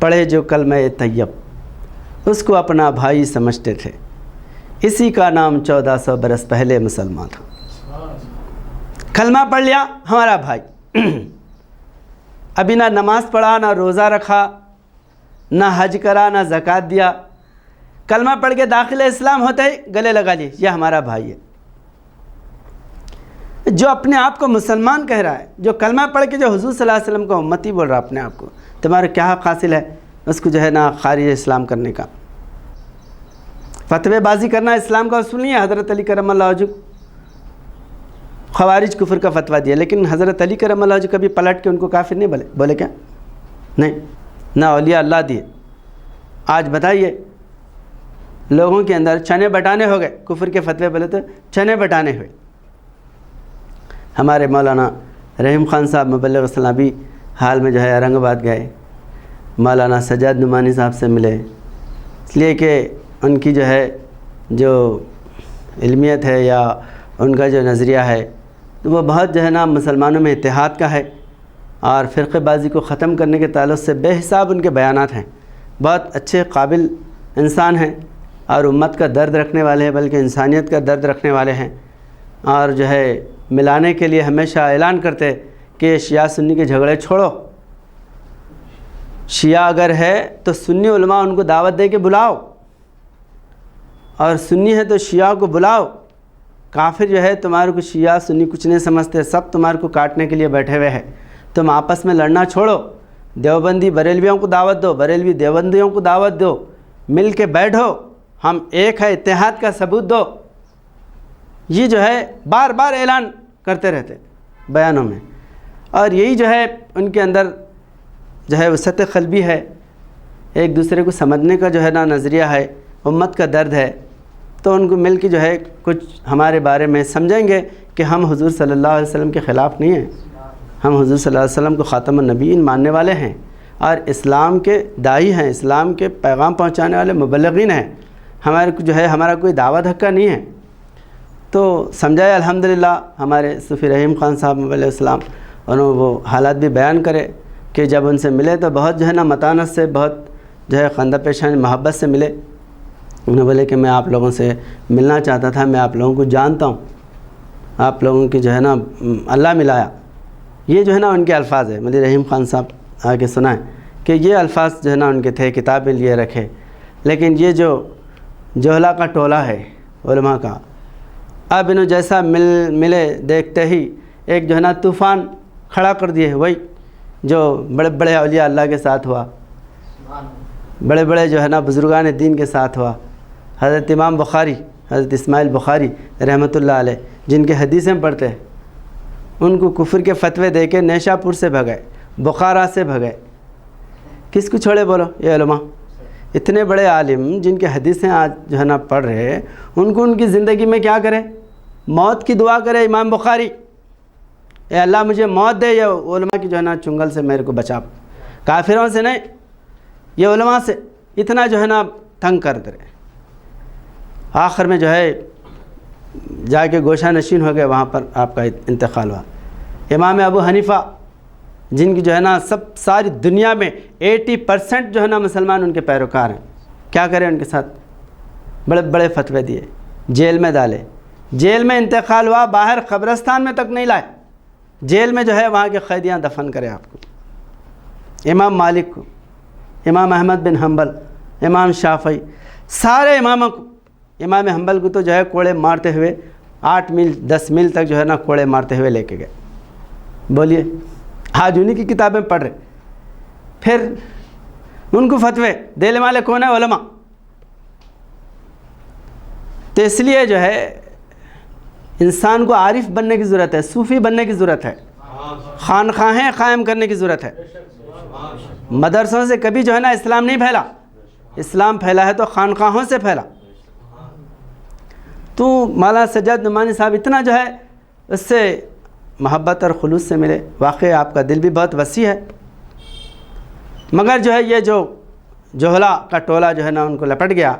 پڑھے جو کلمہ طیب اس کو اپنا بھائی سمجھتے تھے، اسی کا نام 1400 برس پہلے مسلمان تھا۔ کلمہ پڑھ لیا ہمارا بھائی، ابھی نہ نماز پڑھا، نہ روزہ رکھا، نہ حج کرا، نہ زکوٰۃ دیا، کلمہ پڑھ کے داخل اسلام ہوتے ہی گلے لگا لیے یہ ہمارا بھائی ہے۔ جو اپنے آپ کو مسلمان کہہ رہا ہے، جو کلمہ پڑھ کے جو حضور صلی اللہ علیہ وسلم کا امتی بول رہا ہے اپنے آپ کو، تمہارا کیا حق حاصل ہے اس کو جو ہے نا خارج اسلام کرنے کا؟ فتوے بازی کرنا اسلام کا اصول نہیں ہے۔ حضرت علی کرم اللہ وجہ خوارج کفر کا فتویٰ دیا، لیکن حضرت علی کرم اللہ وجہ کبھی پلٹ کے ان کو کافر نہیں بولے کیا؟ نہیں، نہ اولیاء اللہ دیے۔ آج بتائیے لوگوں کے اندر چنے بٹانے ہو گئے، کفر کے فتوے بولے تو چنے بٹانے ہوئے۔ ہمارے مولانا رحیم خان صاحب مبلغ اسلام بھی حال میں جو ہے اورنگ آباد گئے، مولانا سجاد نعمانی صاحب سے ملے، اس لیے کہ ان کی جو ہے جو علمیت ہے یا ان کا جو نظریہ ہے تو وہ بہت جو ہے نا مسلمانوں میں اتحاد کا ہے، اور فرقہ بازی کو ختم کرنے کے تعلق سے بے حساب ان کے بیانات ہیں۔ بہت اچھے قابل انسان ہیں اور امت کا درد رکھنے والے ہیں، بلکہ انسانیت کا درد رکھنے والے ہیں، اور جو ہے ملانے کے لیے ہمیشہ اعلان کرتے کہ شیعہ سنی کے جھگڑے چھوڑو، شیعہ اگر ہے تو سنی علماء ان کو دعوت دے کے بلاؤ، اور سنی ہے تو شیعہ کو بلاؤ۔ کافر جو ہے تمہارے کو شیعہ سنی کچھ نہیں سمجھتے، سب تمہارے کو کاٹنے کے لیے بیٹھے ہوئے ہیں، تم آپس میں لڑنا چھوڑو، دیوبندی بریلویوں کو دعوت دو، بریلوی دیوبندیوں کو دعوت دو، مل کے بیٹھو، ہم ایک ہے، اتحاد کا ثبوت دو۔ یہ جو ہے بار بار اعلان کرتے رہتے بیانوں میں، اور یہی جو ہے ان کے اندر جو ہے وسعت قلبی ہے، ایک دوسرے کو سمجھنے کا جو ہے نا نظریہ ہے، امت کا درد ہے۔ تو ان کو مل کے جو ہے کچھ ہمارے بارے میں سمجھیں گے کہ ہم حضور صلی اللہ علیہ وسلم کے خلاف نہیں ہیں، ہم حضور صلی اللہ علیہ وسلم کو خاتم النبیین ماننے والے ہیں، اور اسلام کے داعی ہیں، اسلام کے پیغام پہنچانے والے مبلغین ہیں، ہمارے کو جو ہے ہمارا کوئی دعویٰ دھکا نہیں ہے۔ تو سمجھائے الحمدللہ ہمارے صوفی رحیم خان صاحب علیہ السلام، انہوں وہ حالات بھی بیان کرے کہ جب ان سے ملے تو بہت جو ہے نا متانت سے، بہت جو ہے خندہ پیشانی محبت سے ملے۔ انہوں بولے کہ میں آپ لوگوں سے ملنا چاہتا تھا، میں آپ لوگوں کو جانتا ہوں، آپ لوگوں کی جو ہے نا اللہ ملایا۔ یہ جو ہے نا ان کے الفاظ ہے، مولوی رحیم خان صاحب آگے سنائیں کہ یہ الفاظ جو ہے نا ان کے تھے، کتابیں لیے رکھے، لیکن یہ جو جوہلا کا ٹولہ ہے علماء کا، اب انہوں جیسا ملے دیکھتے ہی ایک جو ہے نا طوفان کھڑا کر دیے، وہی جو بڑے بڑے اولیاء اللہ کے ساتھ ہوا، بڑے بڑے جو ہے نا بزرگان دین کے ساتھ ہوا۔ حضرت امام بخاری، حضرت اسماعیل بخاری رحمۃ اللہ علیہ، جن کے حدیثیں پڑھتے ہیں، ان کو کفر کے فتوے دے کے نیشا پور سے بھگائے، بخارا سے بھگائے۔ کس کو چھوڑے بولو؟ یہ علماء، اتنے بڑے عالم جن کے حدیثیں آج جو ہے نا پڑھ رہے ہیں، ان کو ان کی زندگی میں کیا کرے؟ موت کی دعا کرے امام بخاری، اے اللہ مجھے موت دے، یا علماء کی جو ہے نا چنگل سے میرے کو بچا، کافروں سے نہیں، یہ علماء سے اتنا جو ہے نا تنگ کر دے رہے۔ آخر میں جو ہے جا کے گوشہ نشین ہو گئے، وہاں پر آپ کا انتقال ہوا۔ امام ابو حنیفہ، جن کی جو ہے نا ساری دنیا میں 80% جو ہے نا مسلمان ان کے پیروکار ہیں، کیا کریں ان کے ساتھ؟ بڑے بڑے فتوے دیے، جیل میں ڈالے، جیل میں انتقال ہوا، باہر قبرستان میں تک نہیں لائے، جیل میں جو ہے وہاں کے قیدیاں دفن کرے آپ کو۔ امام مالک کو، امام احمد بن حنبل، امام شافعی، سارے اماموں کو، امام حنبل کو تو جو ہے کوڑے مارتے ہوئے 8 میل 10 میل تک جو ہے نا کوڑے مارتے ہوئے لے کے گئے۔ بولیے، آج انہی کی کتابیں پڑھ رہے، پھر ان کو فتوے دینے والے کون ہیں؟ علماء۔ تو اس لیے جو ہے انسان کو عارف بننے کی ضرورت ہے، صوفی بننے کی ضرورت ہے، خانقاہیں قائم کرنے کی ضرورت ہے۔ مدرسوں سے کبھی جو ہے نا اسلام نہیں پھیلا، اسلام پھیلا ہے تو خانقاہوں سے پھیلا۔ تو مولانا سجاد نعمانی صاحب اتنا جو ہے اس سے محبت اور خلوص سے ملے، واقعی آپ کا دل بھی بہت وسیع ہے، مگر جو ہے یہ جو جوہلا کا ٹولہ جو ہے نا ان کو لپٹ گیا،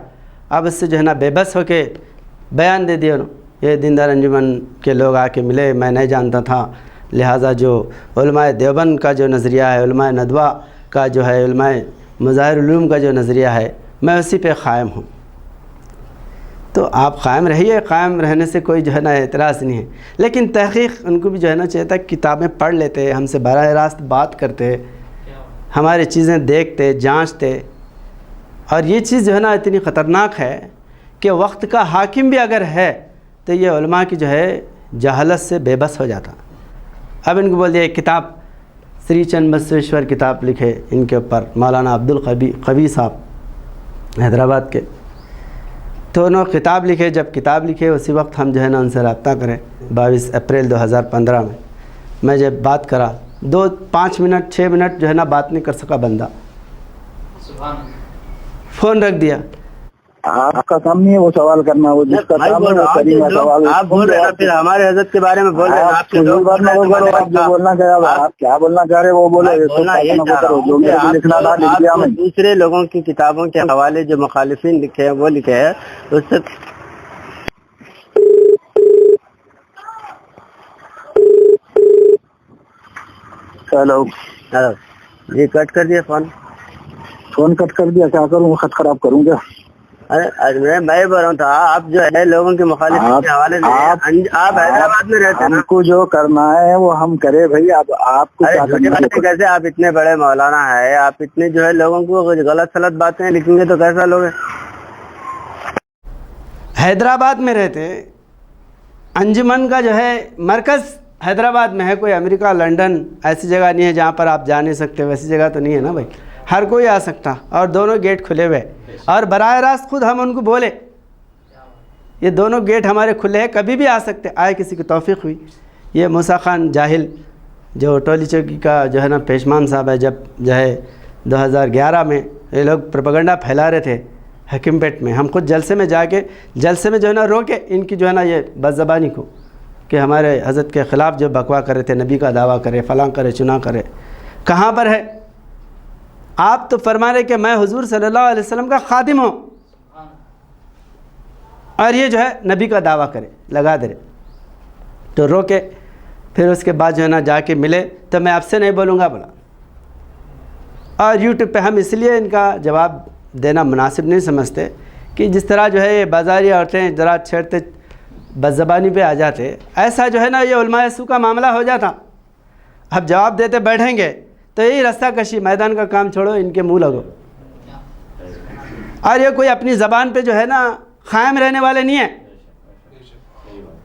اب اس سے جو ہے نا بے بس ہو کے بیان دے دیا انہوں۔ یہ دیندار انجمن کے لوگ آ کے ملے، میں نہیں جانتا تھا، لہٰذا جو علماء دیوبند کا جو نظریہ ہے، علماء ندوہ کا جو ہے، علماء مظاہر علوم کا جو نظریہ ہے میں اسی پہ قائم ہوں۔ تو آپ قائم رہیے، قائم رہنے سے کوئی جو ہے نا اعتراض نہیں ہے، لیکن تحقیق ان کو بھی جو ہے نا چاہیے تھا، کتابیں پڑھ لیتے، ہم سے براہ راست بات کرتے، ہماری چیزیں دیکھتے جانچتے۔ اور یہ چیز جو ہے نا اتنی خطرناک ہے کہ وقت کا حاکم بھی اگر ہے تو یہ علماء کی جو ہے جہالت سے بے بس ہو جاتا۔ اب ان کو بول دیا ایک کتاب سری چند بسویشور کتاب لکھے ان کے اوپر، مولانا عبدالقوی صاحب حیدرآباد کے، تو انہوں نے کتاب لکھے۔ جب کتاب لکھے اسی وقت ہم جو ہے نا ان سے رابطہ کریں، 22 اپریل 2015 میں جب بات کرا 5 منٹ 6 منٹ جو ہے نا بات نہیں کر سکا بندہ، فون رکھ دیا۔ آپ کا کام نہیں ہے وہ سوال کرنا، وہ جس کا کام ہے وہ کریں گا سوال۔ آپ بول رہے ہیں پھر ہمارے حضرت کے بارے میں بول رہے ہیں، آپ آپ جو بولنا چاہ رہے، آپ کیا بولنا چاہ رہے وہ بولے، جو میرے کو لکھنا تھا لکھ دیا میں۔ دوسرے لوگوں کی کتابوں کے حوالے جو مخالفین لکھے ہیں وہ لکھے ہیں اس سے۔ ہیلو جی کٹ کر دیا فون کٹ کر دیا، کیا کروں، خط خراب کروں کیا؟ ارے میں بول رہا ہوں تھا، آپ جو ہے لوگوں کے مخالفین کے حوالے سے آپ حیدرآباد میں رہتے ہیں، ہم کو جو کرنا ہے وہ ہم کرے بھائی۔ اب آپ کو کیا کرنا ہے؟ کیسے آپ اتنے بڑے مولانا ہے، آپ اتنے جو ہے لوگوں کو غلط سلط باتیں لکھیں گے تو کیسا لوگ ہیں؟ حیدرآباد میں رہتے، انجمن کا جو ہے مرکز حیدرآباد میں ہے، کوئی امریکہ لنڈن ایسی جگہ نہیں ہے جہاں پر آپ جا نہیں سکتے، ویسی جگہ تو نہیں ہے نا بھائی، ہر کوئی آ سکتا، اور دونوں گیٹ کھلے ہوئے، اور براہ راست خود ہم ان کو بولے یہ دونوں گیٹ ہمارے کھلے ہیں، کبھی بھی آ سکتے، آئے کسی کی توفیق ہوئی۔ یہ موسیٰ خان جاہل جو ٹولی چوکی کا جو ہے نا پیشمان صاحب ہے، جب جو ہے 2011 میں یہ لوگ پروپیگنڈا پھیلا رہے تھے حکیم پیٹ میں، ہم خود جلسے میں جا کے جلسے میں جو ہے نا روکے ان کی جو ہے نا یہ بد زبانی کو، کہ ہمارے حضرت کے خلاف جو بکوا کرے تھے، نبی کا دعویٰ کرے، فلاں کرے چنا کرے، کہاں پر ہے؟ آپ تو فرما رہے کہ میں حضور صلی اللہ علیہ وسلم کا خادم ہوں، اور یہ جو ہے نبی کا دعویٰ کرے، لگا دے رہے، تو روکے۔ پھر اس کے بعد جو ہے نا جا کے ملے تو میں آپ سے نہیں بولوں گا بولا، اور یوٹیوب پہ ہم اس لیے ان کا جواب دینا مناسب نہیں سمجھتے کہ جس طرح جو ہے یہ بازاری عورتیں ذرا چھیڑتے بد زبانی پہ آ جاتے، ایسا جو ہے نا یہ علماء سو کا معاملہ ہو جاتا۔ اب جواب دیتے بیٹھیں گے تو یہی رستہ کشی، میدان کا کام چھوڑو، ان کے منہ لگو، اور یہ کوئی اپنی زبان پہ جو ہے نا قائم رہنے والے نہیں ہیں۔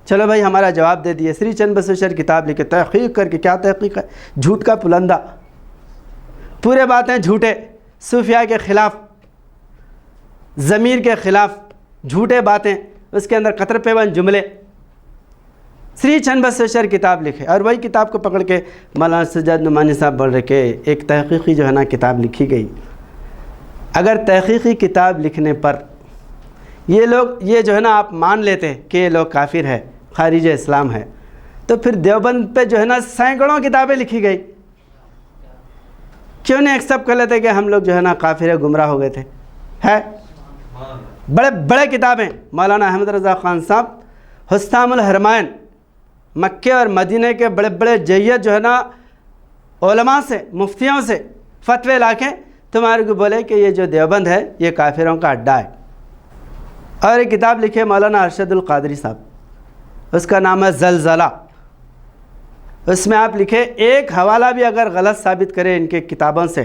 چلو بھائی ہمارا جواب دے دیے، سری چند بسویشور کتاب لکھے، تحقیق کر کے، کیا تحقیق ہے، جھوٹ کا پلندہ، پورے باتیں جھوٹے، صوفیاء کے خلاف، ضمیر کے خلاف جھوٹے باتیں، اس کے اندر قطر پیوند جملے، سری چند بسویشور کتاب لکھے، اور وہی کتاب کو پکڑ کے مولانا سجاد نعمانی صاحب بول رہے کہ ایک تحقیقی جو ہے نا کتاب لکھی گئی۔ اگر تحقیقی کتاب لکھنے پر یہ لوگ یہ جو ہے نا آپ مان لیتے کہ یہ لوگ کافر ہے، خارج اسلام ہے، تو پھر دیوبند پہ جو ہے نا سینکڑوں کتابیں لکھی گئی، کیوں نہیں ایکسیپٹ کر لیتے کہ ہم لوگ جو ہے نا کافر ہے، گمراہ ہو گئے تھے؟ ہے بڑے بڑے کتابیں، مولانا احمد رضا خان صاحب حسام الحرمین، مکے اور مدینہ کے بڑے بڑے جید جو ہے نا علماء سے، مفتیوں سے فتوے لا کے تمہارے کو بولے کہ یہ جو دیوبند ہے یہ کافروں کا اڈا ہے۔ اور ایک کتاب لکھی ہے مولانا ارشد القادری صاحب، اس کا نام ہے زلزلہ، اس میں آپ لکھے ایک حوالہ بھی اگر غلط ثابت کرے ان کے کتابوں سے،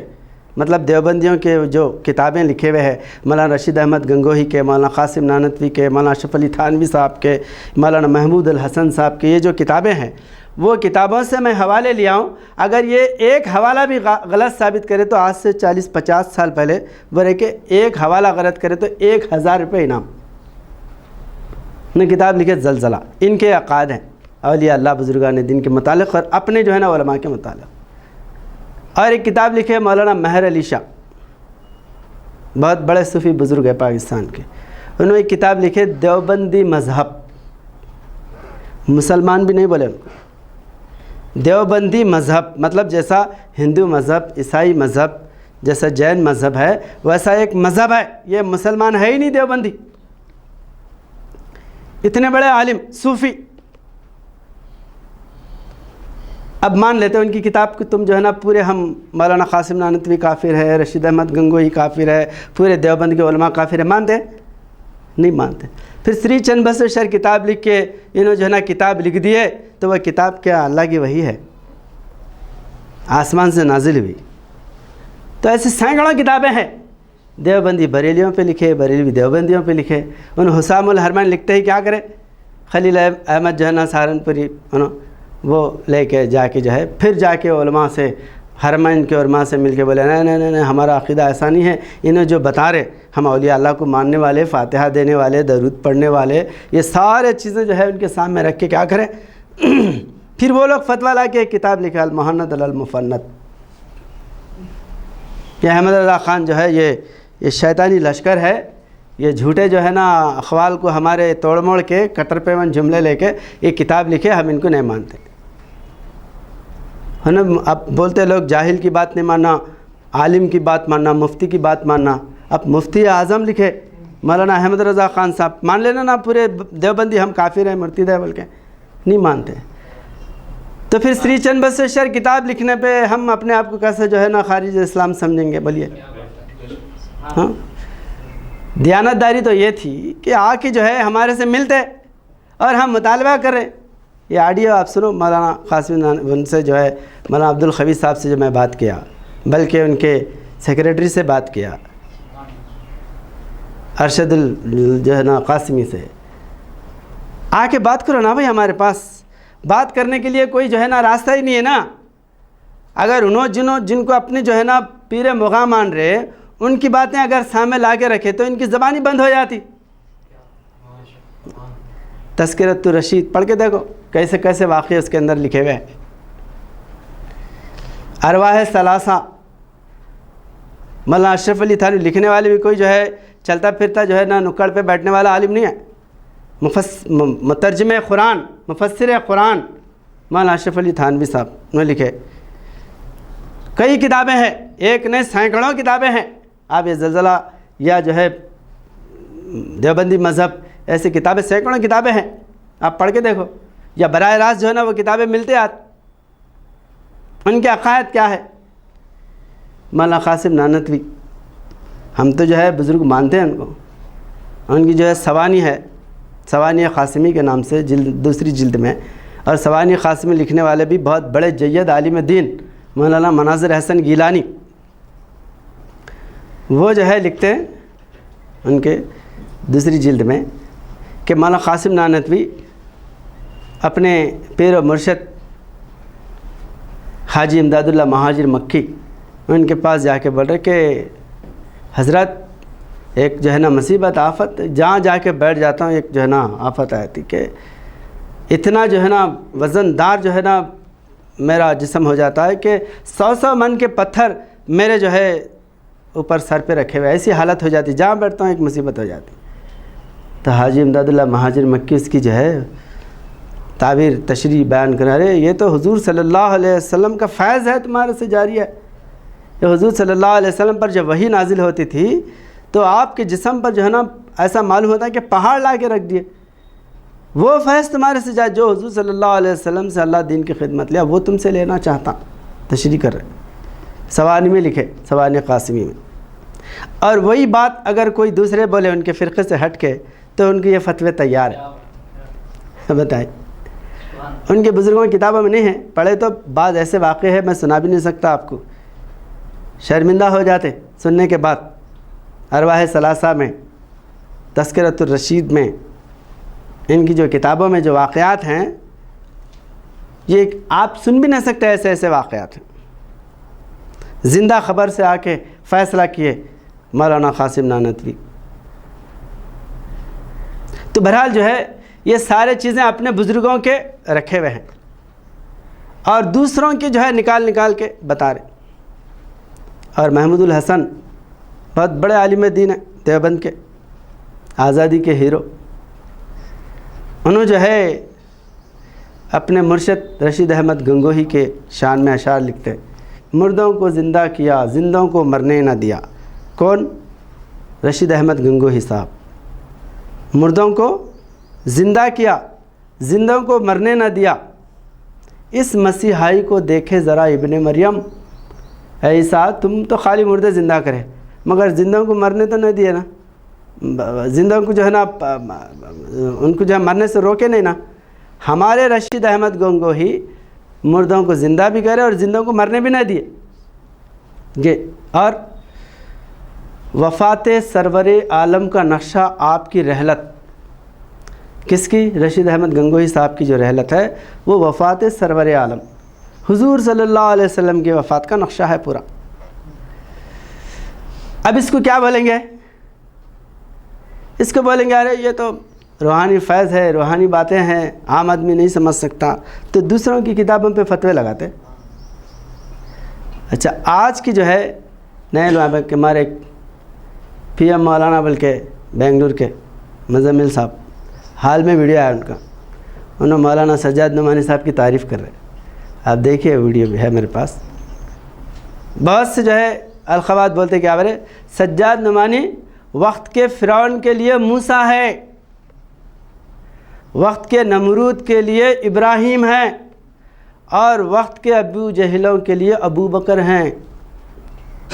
مطلب دیوبندیوں کے جو کتابیں لکھے ہوئے ہیں، مولانا رشید احمد گنگوہی کے، مولانا قاسم نانوتوی کے، مولانا اشرف علی تھانوی صاحب کے، مولانا محمود الحسن صاحب کے، یہ جو کتابیں ہیں وہ کتابوں سے میں حوالے لیا ہوں، اگر یہ ایک حوالہ بھی غلط ثابت کرے تو آج سے 40-50 سال پہلے بولے کہ ایک حوالہ غلط کرے تو 1000 روپے انعام۔ نے کتاب لکھے زلزلہ، ان کے عقائد ہیں اولیاء اللہ بزرگان دین کے متعلق اور اپنے جو ہے نا علماء کے متعلق۔ اور ایک کتاب لکھے مولانا مہر علی شاہ، بہت بڑے صوفی بزرگ ہیں پاکستان کے، انہوں نے ایک کتاب لکھے دیوبندی مذہب، مسلمان بھی نہیں بولے ان کو، دیوبندی مذہب مطلب جیسا ہندو مذہب، عیسائی مذہب، جیسا جین مذہب ہے ویسا ایک مذہب ہے، یہ مسلمان ہے ہی نہیں دیوبندی۔ اتنے بڑے عالم صوفی، اب مان لیتے ہیں ان کی کتاب کو تم جو ہے نا پورے ہم مولانا قاسم نانوتوی کافر ہے، رشید احمد گنگوہی کافر ہے، پورے دیوبند کے علماء کافر ہے، مانتے نہیں مانتے۔ پھر سری چند بسویشور کتاب لکھ کے انہوں جو ہے نا کتاب لکھ دیے، تو وہ کتاب کیا اللہ کی وحی ہے، آسمان سے نازل ہوئی؟ تو ایسی سینکڑوں کتابیں ہیں، دیوبندی بریلیوں پہ لکھے، بریلوی دیوبندیوں پہ لکھے۔ ان حسام الحرمین لکھتے ہی کیا کرے، خلیل احمد جو ہے نا سہارنپوری وہ لے کے جا کے جو ہے پھر جا کے علماء سے، حرمین کے علماء سے مل کے بولے نہیں نہیں نہیں، ہمارا عقیدہ ایسا نہیں ہے، انہیں جو بتا رہے ہم اولیاء اللہ کو ماننے والے، فاتحہ دینے والے، درود پڑھنے والے، یہ سارے چیزیں جو ہے ان کے سامنے رکھ کے کیا کریں پھر وہ لوگ فتویٰ لا کے ایک کتاب لکھا المحند المفند۔ یہ احمد رضا خان جو ہے یہ شیطانی لشکر ہے، یہ جھوٹے جو ہے نا اقوال کو ہمارے توڑ موڑ کے کٹر پیمن جملے لے کے یہ کتاب لکھے، ہم ان کو نہیں مانتے۔ ہے نا، اب بولتے لوگ جاہل کی بات نہیں ماننا، عالم کی بات ماننا، مفتی کی بات ماننا۔ اب مفتی اعظم لکھے مولانا احمد رضا خان صاحب، مان لینا نا پورے دیوبندی ہم کافر ہیں مرتد ہے بول کے نہیں مانتے۔ تو پھر سری چند بسویشور کتاب لکھنے پہ ہم اپنے آپ کو کیسے جو ہے نا خارج اسلام سمجھیں گے؟ بولیے۔ ہاں، دیانتداری تو یہ تھی کہ آ کے جو ہے ہمارے سے ملتے اور ہم مطالبہ کریں۔ یہ آڈیو آپ سنو، مولانا قاسم ان سے جو ہے مولانا عبدالخویس صاحب سے جو میں بات کیا، بلکہ ان کے سیکریٹری سے بات کیا، ارشد جو ہے نا قاسمی سے، آ کے بات کرو نا بھائی، ہمارے پاس بات کرنے کے لیے کوئی جو ہے نا راستہ ہی نہیں ہے نا۔ اگر جن کو اپنے جو ہے نا پیر مغاں مان رہے، ان کی باتیں اگر سامنے لا کے رکھے تو ان کی زبان ہی بند ہو جاتی۔ تذکرۃ الرشید پڑھ کے دیکھو کیسے کیسے واقعے اس کے اندر لکھے ہوئے ہیں۔ ارواح ثلاثہ مولانا اشرف علی تھانوی لکھنے والے بھی کوئی جو ہے چلتا پھرتا جو ہے نا نکڑ پہ بیٹھنے والا عالم نہیں ہے۔ مترجم قرآن، مفسر قرآن مولانا اشرف علی تھانوی صاحب نے لکھے، کئی کتابیں ہیں، ایک نہیں سینکڑوں کتابیں ہیں۔ آپ یہ زلزلہ یا جو ہے دیوبندی مذہب، ایسی کتابیں سینکڑوں کتابیں ہیں، آپ پڑھ کے دیکھو، یا براہ راست جو ہے نا وہ کتابیں ملتے آت، ان کے عقائد کیا ہے۔ مولانا قاسم نانوتوی، ہم تو جو ہے بزرگ مانتے ہیں ان کو، ان کی جو ہے سوانی ہے، سوانی قاسمی کے نام سے دوسری جلد میں، اور سوانی قاسمی لکھنے والے بھی بہت بڑے جید عالم دین مولانا مناظر حسن گیلانی، وہ جو ہے لکھتے ہیں ان کے دوسری جلد میں کہ مولانا قاسم نانوتوی اپنے پیر و مرشد حاجی امداد اللہ مہاجر مکی ان کے پاس جا کے بول رہے کہ حضرت ایک جو ہے نا مصیبت آفت، جہاں جا کے بیٹھ جاتا ہوں ایک جو ہے نا آفت آتی کہ اتنا جو ہے نا وزن دار جو ہے نا میرا جسم ہو جاتا ہے کہ 100 من کے پتھر میرے جو ہے اوپر سر پہ رکھے ہوئے، ایسی حالت ہو جاتی، جہاں بیٹھتا ہوں ایک مصیبت ہو جاتی۔ تو حاجی امداد اللہ مہاجر مکی اس کی جو ہے تعبیر تشریح بیان کر رہے، یہ تو حضور صلی اللہ علیہ وسلم کا فیض ہے تمہارے سے جاری ہے۔ کہ حضور صلی اللہ علیہ وسلم پر جب وحی نازل ہوتی تھی تو آپ کے جسم پر جو ہے نا ایسا معلوم ہوتا ہے کہ پہاڑ لا کے رکھ دیے، وہ فیض تمہارے سے جائے جو حضور صلی اللہ علیہ وسلم سے اللہ دین کی خدمت لیا، وہ تم سے لینا چاہتا۔ تشریح کر رہے سوانی میں لکھے، سوانی قاسمی میں۔ اور وہی بات اگر کوئی دوسرے بولے ان کے فرقے سے ہٹ کے تو ان کے یہ فتوے تیار ہے۔ بتائیں، ان کے بزرگوں کی کتابوں میں نہیں ہیں، پڑھے تو بعض ایسے واقعے ہیں میں سنا بھی نہیں سکتا آپ کو، شرمندہ ہو جاتے سننے کے بعد۔ ارواح ثلاثہ میں، تذکرۃ الرشید میں، ان کی جو کتابوں میں جو واقعات ہیں یہ آپ سن بھی نہیں سکتے، ایسے ایسے واقعات ہیں۔ زندہ خبر سے آ کے فیصلہ کیے مولانا قاسم نانوتوی۔ تو بہرحال جو ہے یہ سارے چیزیں اپنے بزرگوں کے رکھے ہوئے ہیں اور دوسروں کی جو ہے نکال نکال کے بتا رہے۔ اور محمود الحسن بہت بڑے عالم دین ہیں دیوبند کے، آزادی کے ہیرو، انہوں جو ہے اپنے مرشد رشید احمد گنگوہی کے شان میں اشعار لکھتے، مردوں کو زندہ کیا زندوں کو مرنے نہ دیا۔ کون؟ رشید احمد گنگوہی صاحب۔ مردوں کو زندہ کیا زندوں کو مرنے نہ دیا، اس مسیحائی کو دیکھے ذرا ابن مریم، اے عیسیٰ تم تو خالی مردے زندہ کرے مگر زندوں کو مرنے تو نہیں دیے نا، زندوں کو جو ہے نا ان کو جو ہے مرنے سے روکے نہیں نا۔ ہمارے رشید احمد گنگوہی مردوں کو زندہ بھی کرے اور زندوں کو مرنے بھی نہ دیے۔ یہ اور وفات سرور عالم کا نقشہ آپ کی رحلت، کس کی؟ رشید احمد گنگوہی صاحب کی جو رحلت ہے وہ وفات سرور عالم حضور صلی اللہ علیہ وسلم کی وفات کا نقشہ ہے پورا۔ اب اس کو کیا بولیں گے؟ اس کو بولیں گے ارے یہ تو روحانی فیض ہے، روحانی باتیں ہیں، عام آدمی نہیں سمجھ سکتا، تو دوسروں کی کتابوں پہ فتوے لگاتے۔ اچھا آج کی جو ہے نئے علماء کے ہمارے پی ایم مولانا بلکہ بنگلور کے مزمل صاحب، حال میں ویڈیو آیا ان کا، انہوں مولانا سجاد نعمانی صاحب کی تعریف کر رہے ہیں، آپ دیکھیے ویڈیو بھی ہے میرے پاس۔ بہت سے جو ہے الخوات بولتے کیا بولے، سجاد نعمانی وقت کے فرعون کے لیے موسیٰ ہے، وقت کے نمرود کے لیے ابراہیم ہیں، اور وقت کے ابو جہلوں کے لیے ابو بکر ہیں۔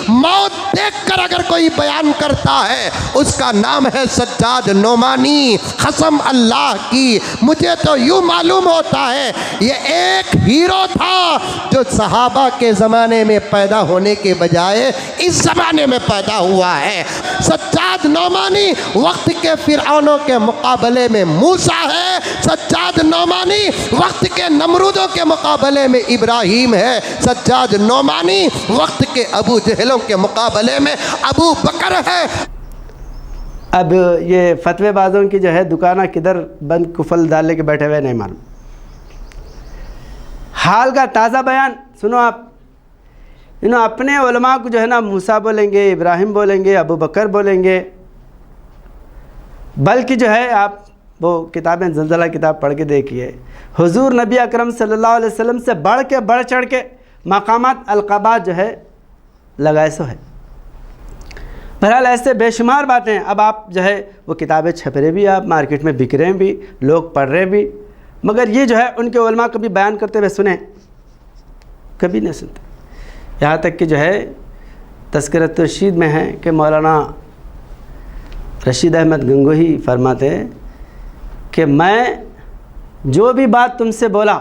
موت دیکھ کر اگر کوئی بیان کرتا ہے اس کا نام ہے سجاد نعمانی۔ قسم اللہ کی مجھے تو یوں معلوم ہوتا ہے یہ ایک ہیرو تھا جو صحابہ کے زمانے میں پیدا ہونے کے بجائے اس زمانے میں پیدا ہوا ہے۔ سجاد نعمانی وقت کے فرعونوں کے مقابلے میں موسیٰ ہے، سجاد نعمانی وقت کے نمرودوں کے مقابلے میں ابراہیم ہے، سجاد نعمانی وقت کے ابو جہلوں کے مقابلے میں ابو بکر ہے۔ اب یہ فتوے بازوں کی جو ہے دکانہ کدھر بند کفل ڈالنے کے بیٹھے ہوئے نہیں معلوم۔ حال کا تازہ بیان سنو آپ، انہوں اپنے علماء کو جو ہے نا موسیٰ بولیں گے، ابراہیم بولیں گے، ابو بکر بولیں گے، بلکہ جو ہے آپ وہ کتابیں زلزلہ کتاب پڑھ کے دیکھیے، حضور نبی اکرم صلی اللہ علیہ وسلم سے بڑھ چڑھ کے مقامات القابات جو ہے لگائے سو ہے۔ بہرحال ایسے بے شمار باتیں ہیں۔ اب آپ جو ہے وہ کتابیں چھپ رہے بھی، آپ مارکیٹ میں بک رہے بھی، لوگ پڑھ رہے بھی، مگر یہ جو ہے ان کے علماء کبھی بیان کرتے ہوئے سنیں؟ کبھی نہیں سنتے۔ یہاں تک کہ جو ہے تذکرۃ الرشید میں ہے کہ مولانا رشید احمد گنگوہی فرماتے ہیں کہ میں جو بھی بات تم سے بولا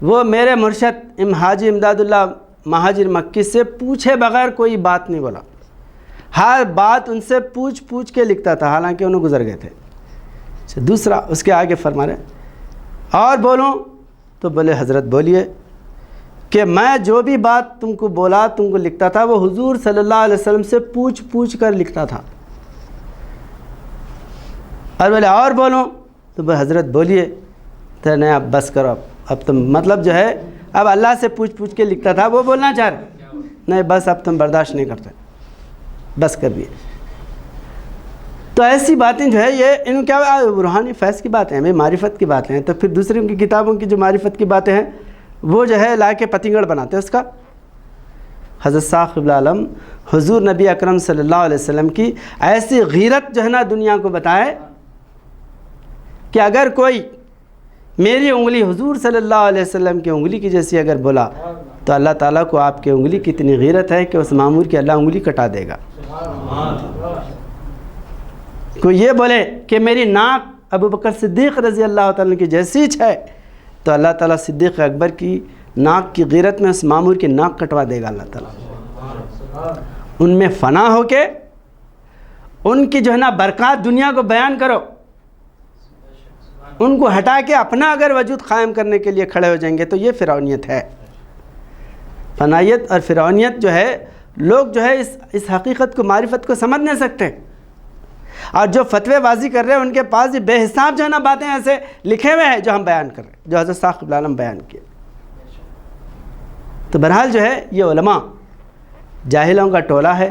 وہ میرے مرشد حاجی امداد اللہ مہاجر مکی سے پوچھے بغیر کوئی بات نہیں بولا، ہر بات ان سے پوچھ کے لکھتا تھا، حالانکہ انہوں گزر گئے تھے۔ دوسرا اس کے آگے فرما رہے اور بولوں تو بولے حضرت بولیے کہ میں جو بھی بات تم کو بولا تم کو لکھتا تھا وہ حضور صلی اللہ علیہ وسلم سے پوچھ کر لکھتا تھا۔ اور بولے اور بولوں تو بولے حضرت بولیے، تو نہیں اب بس کرو، اب تم مطلب جو ہے اب اللہ سے پوچھ کے لکھتا تھا وہ بولنا چاہ رہے، نہیں بس اب تم برداشت نہیں کرتے، بس کر دیے۔ تو ایسی باتیں جو ہے یہ ان کیا روحانی فیض کی باتیں ہیں، معرفت کی باتیں ہیں، تو پھر دوسری کی کتابوں کی جو معرفت کی باتیں ہیں وہ جو ہے لا کے پتنگڑ بناتے ہیں اس کا۔ حضرت صاحب قبلہ عالم حضور نبی اکرم صلی اللہ علیہ وسلم کی ایسی غیرت جو ہے نا دنیا کو بتائے کہ اگر کوئی میری انگلی حضور صلی اللہ علیہ وسلم کی انگلی کی جیسی اگر بولا تو اللہ تعالیٰ کو آپ کی انگلی کی اتنی غیرت ہے کہ اس معمور کی اللہ انگلی کٹا دے گا۔ کوئی یہ بولے کہ میری ناک ابو بکر صدیق رضی اللہ تعالیٰ کی جیسی ہے تو اللہ تعالیٰ صدیق اکبر کی ناک کی غیرت میں اس معمور کی ناک کٹوا دے گا اللہ تعالیٰ۔ ان میں فنا ہو کے ان کی جو ہے نا برکات دنیا کو بیان کرو، ان کو ہٹا کے اپنا اگر وجود قائم کرنے کے لیے کھڑے ہو جائیں گے تو یہ فرعونیت ہے۔ فنائیت اور فرعونیت جو ہے لوگ جو ہے اس حقیقت کو معرفت کو سمجھ نہیں سکتے، اور جو فتوے بازی کر رہے ہیں ان کے پاس یہ بے حساب جو ہے نا باتیں ایسے لکھے ہوئے ہیں جو ہم بیان کر رہے ہیں، جو حضرت صاحب قبلہ عالم بیان کیے۔ تو بہرحال جو ہے یہ علماء جاہلوں کا ٹولہ ہے،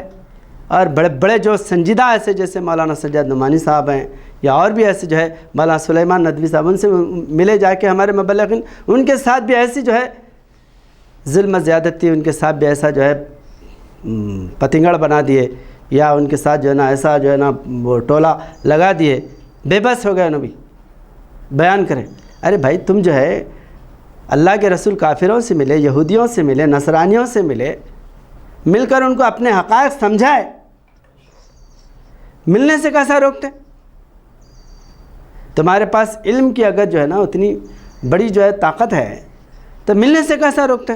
اور بڑے بڑے جو سنجیدہ ایسے جیسے مولانا سجاد نعمانی صاحب ہیں یا اور بھی ایسے جو ہے مولانا سلیمان ندوی صاحب، ان سے ملے جا کے ہمارے مبلغین، ان کے ساتھ بھی ایسی جو ہے ظلم زیادتی، ان کے ساتھ بھی ایسا جو ہے پتنگڑ بنا دیے، یا ان کے ساتھ جو ہے نا ایسا جو ہے نا وہ ٹولہ لگا دیے، بے بس ہو گئے انہوں بھی بیان کریں۔ ارے بھائی تم جو ہے اللہ کے رسول کافروں سے ملے، یہودیوں سے ملے، نصرانیوں سے ملے، مل کر ان کو اپنے حقائق سمجھائے، ملنے سے کیسا روکتے؟ تمہارے پاس علم کی اگر جو ہے نا اتنی بڑی جو ہے طاقت ہے تو ملنے سے کیسا روکتے؟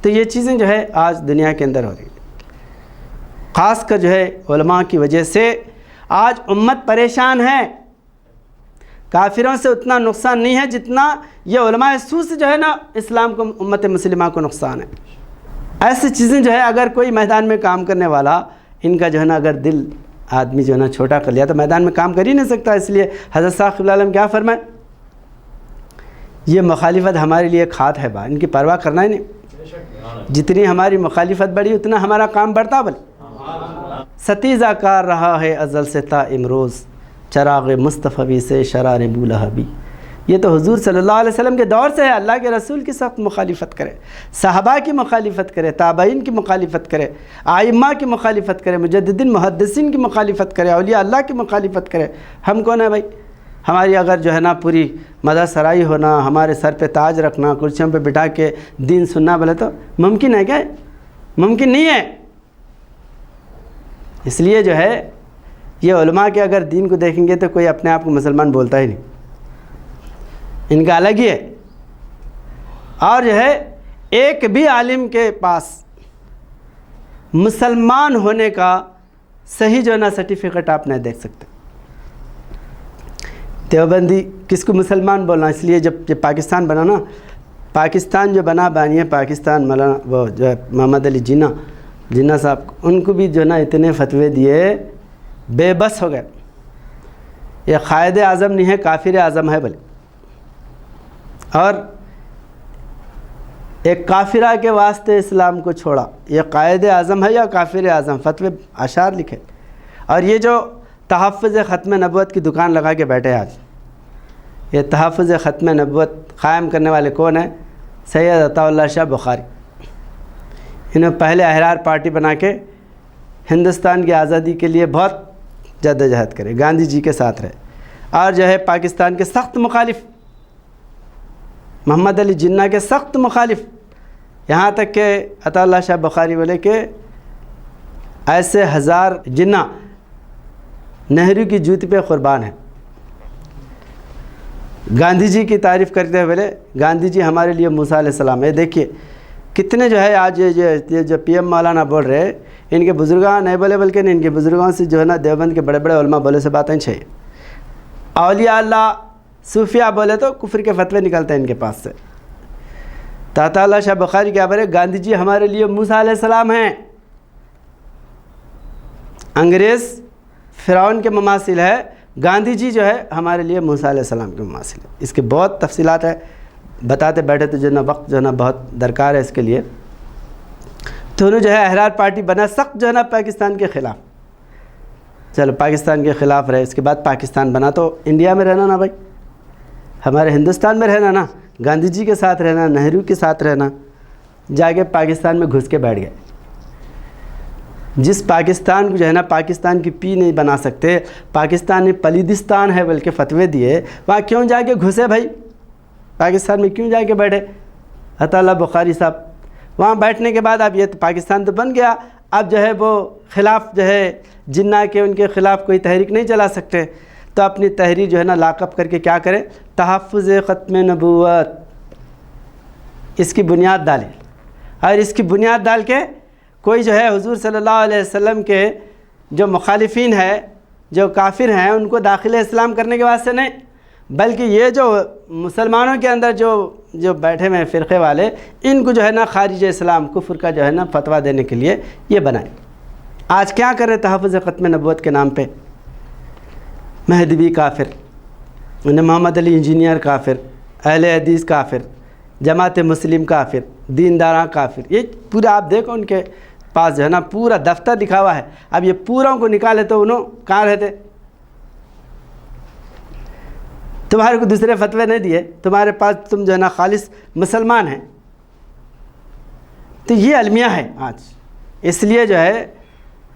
تو یہ چیزیں جو ہے آج دنیا کے اندر ہو رہی ہیں، خاص کر جو ہے علماء کی وجہ سے آج امت پریشان ہے۔ کافروں سے اتنا نقصان نہیں ہے جتنا یہ علماء سو سے جو ہے نا اسلام کو، امت مسلمہ کو نقصان ہے۔ ایسی چیزیں جو ہے اگر کوئی میدان میں کام کرنے والا ان کا جو ہے نا اگر دل آدمی جو ہے نا چھوٹا کر لیا تو میدان میں کام کر ہی نہیں سکتا۔ اس لیے حضرت صاحب قبلہ عالم کیا فرمائیں، یہ مخالفت ہمارے لیے کھاد ہے، ان کی پرواہ کرنا ہی نہیں، جتنی ہماری مخالفت بڑھی اتنا ہمارا کام بڑھتا۔ بل ستیزہ کار رہا ہے ازل سے تا امروز، چراغ مصطفی سے شرار بولہبی۔ یہ تو حضور صلی اللہ علیہ وسلم کے دور سے ہے، اللہ کے رسول کی سخت مخالفت کرے، صحابہ کی مخالفت کرے، تابعین کی مخالفت کرے، ائمہ کی مخالفت کرے، مجددین محدثین کی مخالفت کرے، اولیاء اللہ کی مخالفت کرے۔ ہم کون ہیں بھائی؟ ہماری اگر جو ہے نا پوری مدح سرائی ہونا، ہمارے سر پہ تاج رکھنا، کرسیوں پہ بٹھا کے دین سننا بولے تو ممکن ہے کیا؟ ممکن نہیں ہے۔ اس لیے جو ہے یہ علماء کے اگر دین کو دیکھیں گے تو کوئی اپنے آپ کو مسلمان بولتا ہی نہیں، ان کا الگ ہی ہے۔ اور جو ہے ایک بھی عالم کے پاس مسلمان ہونے کا صحیح جو ہے نا سرٹیفکیٹ آپ نہیں دیکھ سکتے۔ دیوبندی کس کو مسلمان بولنا؟ اس لیے جب پاکستان بنا نا، پاکستان جو بنا بانیہ پاکستان مولانا وہ جو ہے محمد علی جناح صاحب، ان کو بھی جو ہے نا اتنے فتوے دیے بے بس ہو گئے۔ یہ قائد اعظم نہیں ہے، کافر اعظم ہے بلے، اور ایک کافرہ کے واسطے اسلام کو چھوڑا۔ یہ قائد اعظم ہے یا کافر اعظم؟ فتوے اشعار لکھے۔ اور یہ جو تحفظ ختم نبوت کی دکان لگا کے بیٹھے آج، یہ تحفظ ختم نبوت قائم کرنے والے کون ہیں؟ سید عطا اللہ شاہ بخاری۔ انہوں نے پہلے احرار پارٹی بنا کے ہندوستان کی آزادی کے لیے بہت جدوجہد کرے، گاندھی جی کے ساتھ رہے، اور جو ہے پاکستان کے سخت مخالف، محمد علی جناح کے سخت مخالف، یہاں تک کہ عطا اللہ شاہ بخاری بولے کہ ایسے ہزار جناح نہرو کی جوتی پہ قربان ہیں۔ گاندھی جی کی تعریف کرتے ہوئے بولے گاندھی جی ہمارے لیے موسیٰ علیہ السلام ہے۔ دیکھیے کتنے جو ہے آج یہ جو پی ایم مولانا بول رہے، ان کے بزرگاں نہیں بولے بلکہ ان کے بزرگوں سے جو ہے نا دیوبند کے بڑے بڑے علماء بولے سے باتیں چاہیے۔ اولیاء اللہ صوفیہ بولے تو کفر کے فتوے نکلتے ہیں ان کے پاس سے۔ عطا اللہ شاہ بخاری کیا بولے؟ گاندھی جی ہمارے لیے موسیٰ علیہ السلام ہیں۔ انگریز فرعون کے مماثل ہے، گاندھی جی جو ہے ہمارے لیے موسیٰ علیہ السلام کے مماثل ہے۔ اس کے بہت تفصیلات ہے، بتاتے بیٹھے تو جو ہے نا وقت جو ہے نا بہت درکار ہے اس کے لیے۔ تو انہوں جو ہے احرار پارٹی بنا، سخت جو ہے نا پاکستان کے خلاف، چلو پاکستان کے خلاف رہے، اس کے بعد پاکستان بنا تو انڈیا میں رہنا نا بھائی، ہمارے ہندوستان میں رہنا نا، گاندھی جی کے ساتھ رہنا، نہرو کے ساتھ رہنا، جا کے پاکستان میں گھس کے بیٹھ گئے۔ جس پاکستان کو جو ہے نا پاکستان کی پی نہیں بنا سکتے، پاکستان پلیدستان ہے بلکہ فتوے دیے، وہاں کیوں جا کے گھسے بھائی؟ پاکستان میں کیوں جا کے بیٹھے عطا اللہ بخاری صاحب؟ وہاں بیٹھنے کے بعد اب یہ تو پاکستان تو بن گیا، اب جو ہے وہ خلاف جو ہے جناح کے، ان کے خلاف کوئی تحریک نہیں چلا سکتے، تو اپنی تحریر جو ہے نا لاقب کر کے کیا کرے؟ تحفظ ختم نبوت، اس کی بنیاد ڈالی، اور اس کی بنیاد ڈال کے کوئی جو ہے حضور صلی اللہ علیہ وسلم کے جو مخالفین ہیں، جو کافر ہیں، ان کو داخل اسلام کرنے کے واسطے نہیں، بلکہ یہ جو مسلمانوں کے اندر جو بیٹھے ہوئے ہیں فرقے والے، ان کو جو ہے نا خارج اسلام کفر کا جو ہے نا فتویٰ دینے کے لیے یہ بنائے۔ آج کیا کر رہے تحفظ ختم نبوت کے نام پہ؟ مہدوی کافر، محمد علی انجینئر کافر، اہل حدیث کافر، جماعت مسلم کافر، دینداراں کافر، یہ پورا آپ دیکھو ان کے پاس جو ہے نا پورا دفتر لکھا ہوا ہے۔ اب یہ پوروں کو نکالے تو انہوں کہاں رہتے؟ تمہارے کو دوسرے فتوے نہیں دیے، تمہارے پاس تم جو ہے نا خالص مسلمان ہیں۔ تو یہ المیہ ہے آج، اس لیے جو ہے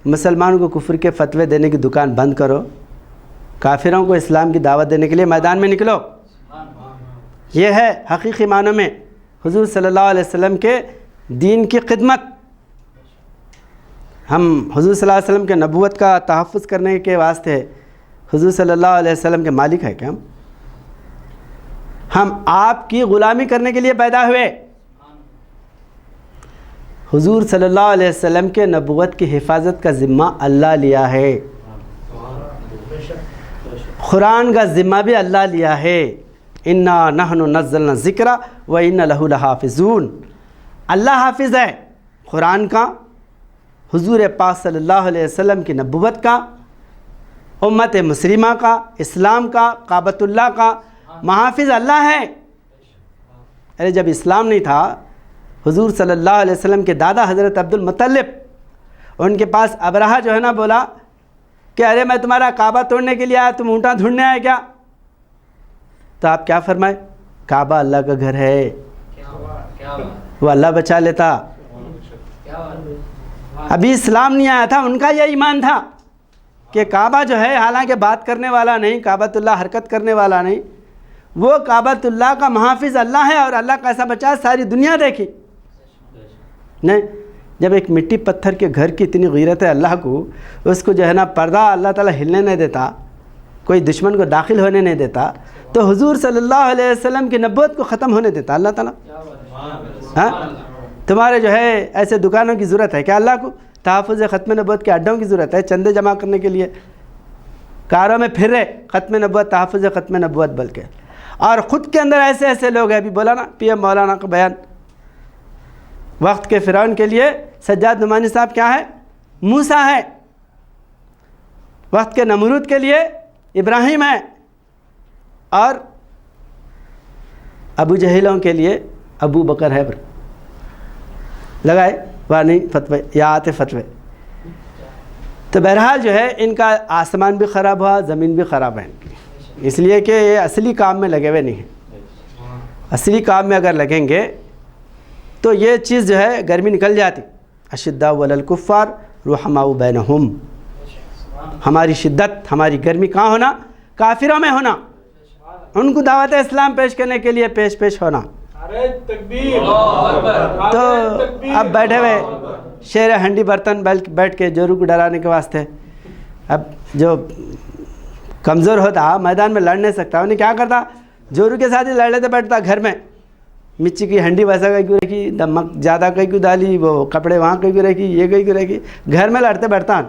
مسلمانوں کو کفر کے فتوے دینے کی دکان بند کرو، کافروں کو اسلام کی دعوت دینے کے لیے میدان میں نکلو۔ یہ ہے حقیقی معنوں میں حضور صلی اللہ علیہ وسلم کے دین کی خدمت۔ ہم حضور صلی اللہ علیہ وسلم کے نبوت کا تحفظ کرنے کے واسطے حضور صلی اللہ علیہ وسلم کے مالک ہیں کیا؟ ہم آپ کی غلامی کرنے کے لیے پیدا ہوئے۔ حضور صلی اللہ علیہ وسلم کے نبوت کی حفاظت کا ذمہ اللہ لیا ہے، قرآن کا ذمہ بھی اللہ لیا ہے۔ انا نحن نزلنا الذکر و انا لہ لحافظون، اللہ حافظ ہے قرآن کا، حضور پاک صلی اللہ علیہ وسلم کی نبوت کا، امت مسلمہ کا، اسلام کا، کعبۃ اللہ کا محافظ اللہ ہے۔ ارے جب اسلام نہیں تھا، حضور صلی اللہ علیہ وسلم کے دادا حضرت عبد المطلب، ان کے پاس ابرہہ جو ہے نا بولا کہ ارے میں تمہارا کعبہ توڑنے کے لیے آیا، تم اونٹاں ڈھونڈنے آئے کیا؟ تو آپ کیا فرمائے؟ کعبہ اللہ کا گھر ہے، وہ اللہ بچا لیتا۔ ابھی اسلام نہیں آیا تھا، ان کا یہ ایمان تھا کہ کعبہ جو ہے حالانکہ بات کرنے والا نہیں، کعبۃ اللہ حرکت کرنے والا نہیں، وہ کعبۃ اللہ کا محافظ اللہ ہے، اور اللہ کیسا بچا ساری دنیا دیکھی۔ نہیں، جب ایک مٹی پتھر کے گھر کی اتنی غیرت ہے اللہ کو، اس کو جو ہے نا پردہ اللہ تعالیٰ ہلنے نہیں دیتا، کوئی دشمن کو داخل ہونے نہیں دیتا، تو حضور صلی اللہ علیہ وسلم کی نبوت کو ختم ہونے دیتا اللہ تعالیٰ؟ ہاں، تمہارے جو ہے ایسے دکانوں کی ضرورت ہے کیا اللہ کو؟ تحفظ ختم نبوت کے اڈوں کی ضرورت ہے چندے جمع کرنے کے لیے؟ کاروں میں پھر رہے ختم نبوت، تحفظ ختم نبوت بلکہ، اور خود کے اندر ایسے ایسے لوگ ہیں، ابھی بولا نا پی ایم مولانا کا بیان، وقت کے فرعون کے لیے سجاد نعمانی صاحب کیا ہے؟ موسیٰ ہے، وقت کے نمرود کے لیے ابراہیم ہے، اور ابو جہلوں کے لیے ابو بکر ہے۔ لگائے وانی فتوے یا آتے فتوے۔ تو بہرحال جو ہے ان کا آسمان بھی خراب ہوا، زمین بھی خراب ہے ان کی، اس لیے کہ یہ اصلی کام میں لگے ہوئے نہیں ہیں۔ اصلی کام میں اگر لگیں گے تو یہ چیز جو ہے گرمی نکل جاتی۔ اشداء علی الکفار رحماء بینہم، ہماری شدت، ہماری گرمی کہاں ہونا؟ کافروں میں ہونا، ان کو دعوت اسلام پیش کرنے کے لیے پیش ہونا۔ تو اب بیٹھے ہوئے شیر ہنڈی برتن بیٹھ کے جورو کو ڈرانے کے واسطے، اب جو کمزور ہوتا میدان میں لڑ نہیں سکتا، انہیں کیا کرتا؟ جورو کے ساتھ ہی لڑ لیتے بیٹھتا گھر میں، مچی کی ہنڈی ویسا کہیں کیوں رکھی، نمک زیادہ کہیں کیوں ڈالی، وہ کپڑے وہاں کہیں کیوں رکھی، یہ کہیں کیوں رکھی، گھر میں لڑتے بیٹھتا،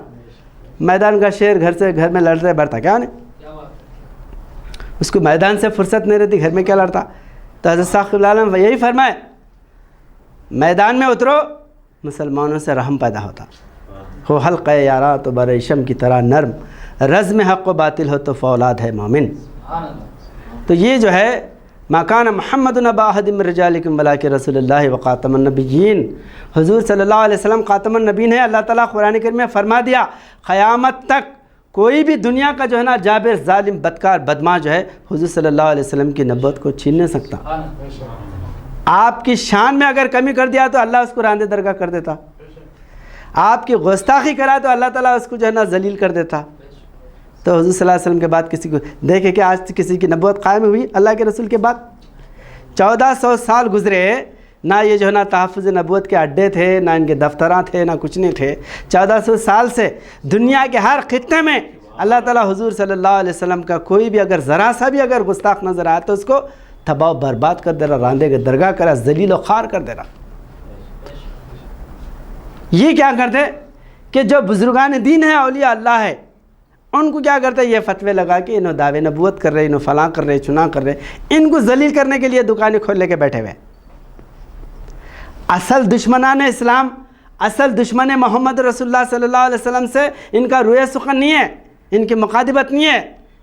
میدان کا شیر گھر میں لڑتے بیٹھتا کیا نہیں؟ اس کو میدان سے فرصت نہیں رہتی، گھر میں کیا لڑتا؟ تو حضرت ثاقب العالم یہی فرمائے، میدان میں اترو، مسلمانوں سے رحم پیدا ہوتا، ہو حلقہ یارا تو بریشم کی طرح نرم، رزم حق و باطل ہو تو فولاد ہے مومن۔ تو یہ جو ہے ما کان محمد ابا احد من رجالکم ولکن رسول اللہ وخاتم النبیین، حضور صلی اللہ علیہ وسلم خاتم النبیین ہے۔ اللہ تعالیٰ قرآن کریم میں فرما دیا قیامت تک کوئی بھی دنیا کا جو ہے نا جابر، ظالم، بدکار، بدمعاں جو ہے حضور صلی اللہ علیہ وسلم کی نبوت کو چھین نہیں سکتا۔ آپ کی شان میں اگر کمی کر دیا تو اللہ اس کو راندے درگاہ کر دیتا، آپ کی گستاخی کرا تو اللہ تعالیٰ اس کو جو ہے نا ذلیل کر دیتا۔ تو حضور صلی اللہ علیہ وسلم کے بعد کسی کو دیکھے کہ آج کسی کی نبوت قائم ہوئی اللہ کے رسول کے بعد؟ 1400 سال گزرے، نہ یہ جو ہے نا تحفظ نبوت کے اڈے تھے، نہ ان کے دفتراں تھے، نہ کچھ نہیں تھے۔ 1400 سال سے دنیا کے ہر خطے میں اللہ تعالیٰ حضور صلی اللہ علیہ وسلم کا کوئی بھی اگر ذرا سا بھی اگر گستاخ نظر آیا تو اس کو تباہ و برباد کر دے رہا، راندے کے درگاہ کرا، ذلیل و خوار کر دے رہا۔ یہ کیا کرتے کہ جو بزرگان دین ہیں، اولیاء اللہ ہے، ان کو کیا کرتے یہ فتوے لگا کے انہوں دعوے نبوت کر رہے، انہوں فلاں کر رہے، چنا کر رہے، ان کو ذلیل کرنے کے لیے دکانیں کھول لے کے بیٹھے ہوئے۔ اصل دشمنان اسلام، اصل دشمن محمد رسول اللہ صلی اللہ علیہ وسلم سے ان کا رویہ سخن نہیں ہے، ان کی مخاطبت نہیں ہے۔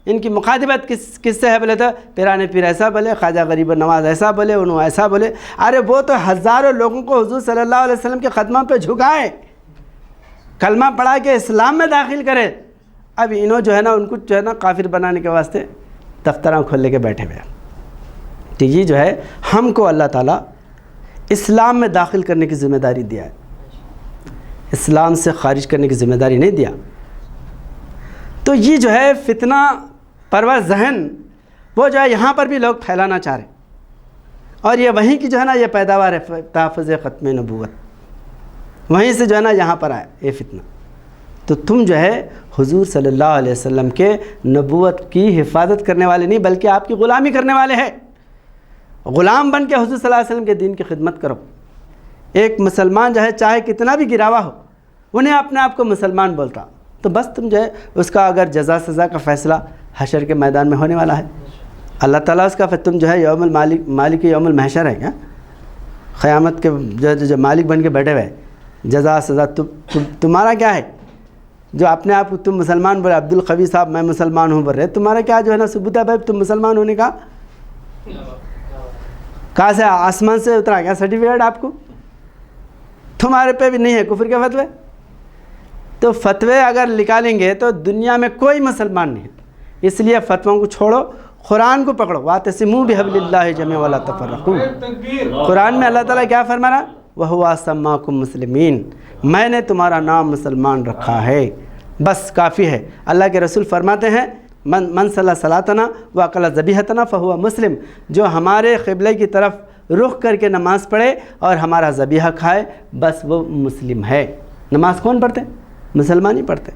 ان کی مخاطبت کس سے ہے بولے تو پیرانے پیر ایسا بولے، خواجہ غریب نواز ایسا بولے، انہوں ایسا بولے۔ ارے وہ تو ہزاروں لوگوں کو حضور صلی اللہ علیہ وسلم کے قدموں پہ جھکائے، کلمہ پڑھا کے اسلام میں داخل کرے۔ اب انہوں جو ہے نا ان کو جو ہے نا کافر بنانے کے واسطے دفتراں کھول لے کے بیٹھے ہوئے۔ تو یہ جو ہے ہم کو اللہ تعالیٰ اسلام میں داخل کرنے کی ذمہ داری دیا ہے، اسلام سے خارج کرنے کی ذمہ داری نہیں دیا۔ تو یہ جو ہے فتنہ پرور ذہن وہ جو ہے یہاں پر بھی لوگ پھیلانا چاہ رہے ہیں۔ اور یہ وہیں کی جو ہے نا یہ پیداوار ہے تحفظ ختم نبوت، وہیں سے جو ہے نا یہاں پر آیا یہ فتنہ۔ تو تم جو ہے حضور صلی اللہ علیہ وسلم کے نبوت کی حفاظت کرنے والے نہیں بلکہ آپ کی غلامی کرنے والے ہیں۔ غلام بن کے حضور صلی اللہ علیہ وسلم کے دین کی خدمت کرو۔ ایک مسلمان جو ہے چاہے کتنا بھی گراوا ہو، انہیں اپنے آپ کو مسلمان بولتا، تو بس تم جو ہے اس کا اگر جزا سزا کا فیصلہ حشر کے میدان میں ہونے والا ہے، اللہ تعالیٰ اس کا تم جو ہے یوم مالک یوم المحشر ہے کیا، قیامت کے جو مالک بن کے بیٹھے ہوئے، جزا سزا تمہارا کیا ہے؟ جو اپنے آپ کو تم مسلمان بولے، عبد القوی صاحب میں مسلمان ہوں بول رہے، تمہارا کیا جو ہے نا ثبوت ہے بھائی تم مسلمان ہونے کا؟ کہاں سے آسمان سے اترا کیا سرٹیفکیٹ آپ کو؟ تمہارے پہ بھی نہیں ہے کفر کے فتوے؟ تو فتوے اگر نکالیں گے تو دنیا میں کوئی مسلمان نہیں ہے، اس لیے فتووں کو چھوڑو، قرآن کو پکڑو۔ وَاعْتَصِمُوا بِحَبْلِ اللَّهِ جَمِيعًا وَلَا تَفَرَّقُوا۔ قرآن میں اللہ تعالیٰ کیا فرما رہا؟ وَهُوَ سَمَّاكُم مُسْلِمِينَ، میں نے تمہارا نام مسلمان رکھا ہے، بس کافی ہے۔ اللہ کے رسول فرماتے ہیں من صلی صلاتنا وَأَقَلَ ذَبِیحَتنا فَهُوَ مسلم، جو ہمارے قبلے کی طرف رخ کر کے نماز پڑھے اور ہمارا ذبیحہ کھائے بس وہ مسلم ہے۔ نماز کون پڑھتے؟ مسلمان ہی پڑھتے۔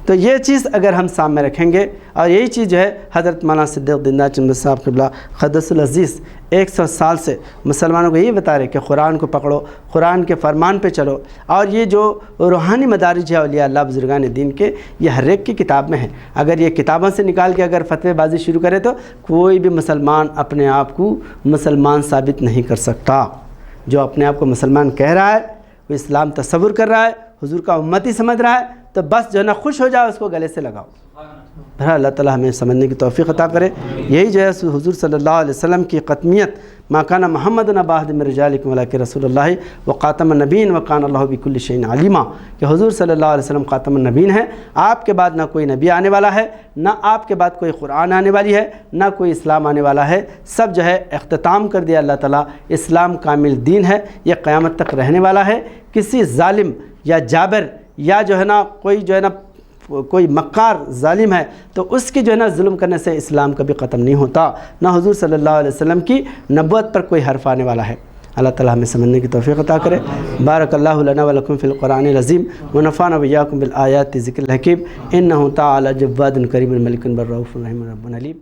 تو یہ چیز اگر ہم سامنے رکھیں گے، اور یہی چیز جو ہے حضرت مولانا صدیق دین دار چشتی صاحب قبلہ قدس العزیز 100 سال سے مسلمانوں کو یہی بتا رہے کہ قرآن کو پکڑو، قرآن کے فرمان پہ چلو، اور یہ جو روحانی مدارج ہے اولیاء اللہ بزرگان دین کے، یہ ہر ایک کی کتاب میں ہیں۔ اگر یہ کتابوں سے نکال کے اگر فتوی بازی شروع کرے تو کوئی بھی مسلمان اپنے آپ کو مسلمان ثابت نہیں کر سکتا۔ جو اپنے آپ کو مسلمان کہہ رہا ہے، وہ اسلام تصور کر رہا ہے، حضور کا امتی سمجھ رہا ہے، تو بس جو ہے نا خوش ہو جاؤ، اس کو گلے سے لگاؤ۔ بہرحال اللہ تعالیٰ ہمیں سمجھنے کی توفیق عطا کرے۔ یہی جو ہے حضور صلی اللہ علیہ وسلم کی قطمیت، ما کان محمد نبا احد من رجالکم ولکن رسول اللہ وخاتم النبیین وکان اللہ بکل شیء علیما، کہ حضور صلی اللہ علیہ وسلم خاتم النبیین ہیں، آپ کے بعد نہ کوئی نبی آنے والا ہے، نہ آپ کے بعد کوئی قرآن آنے والی ہے، نہ کوئی اسلام آنے والا ہے، سب جو ہے اختتام کر دیا اللہ تعالیٰ۔ اسلام کامل دین ہے، یہ قیامت تک رہنے والا ہے۔ کسی ظالم یا جابر یا جو ہے نا کوئی جو ہے نا کوئی مکار ظالم ہے تو اس کی جو ہے نا ظلم کرنے سے اسلام کبھی ختم نہیں ہوتا، نہ حضور صلی اللہ علیہ وسلم کی نبوت پر کوئی حرف آنے والا ہے۔ اللہ تعالیٰ ہمیں سمجھنے کی توفیق عطا کرے۔ بارک اللہ لنا ولکم فی القرآن العظیم ونفعنا وإیاکم بالآیات ذکر الحکیم، انہ تعالی جواد کریم ملک بر رؤوف رحیم رب علیم۔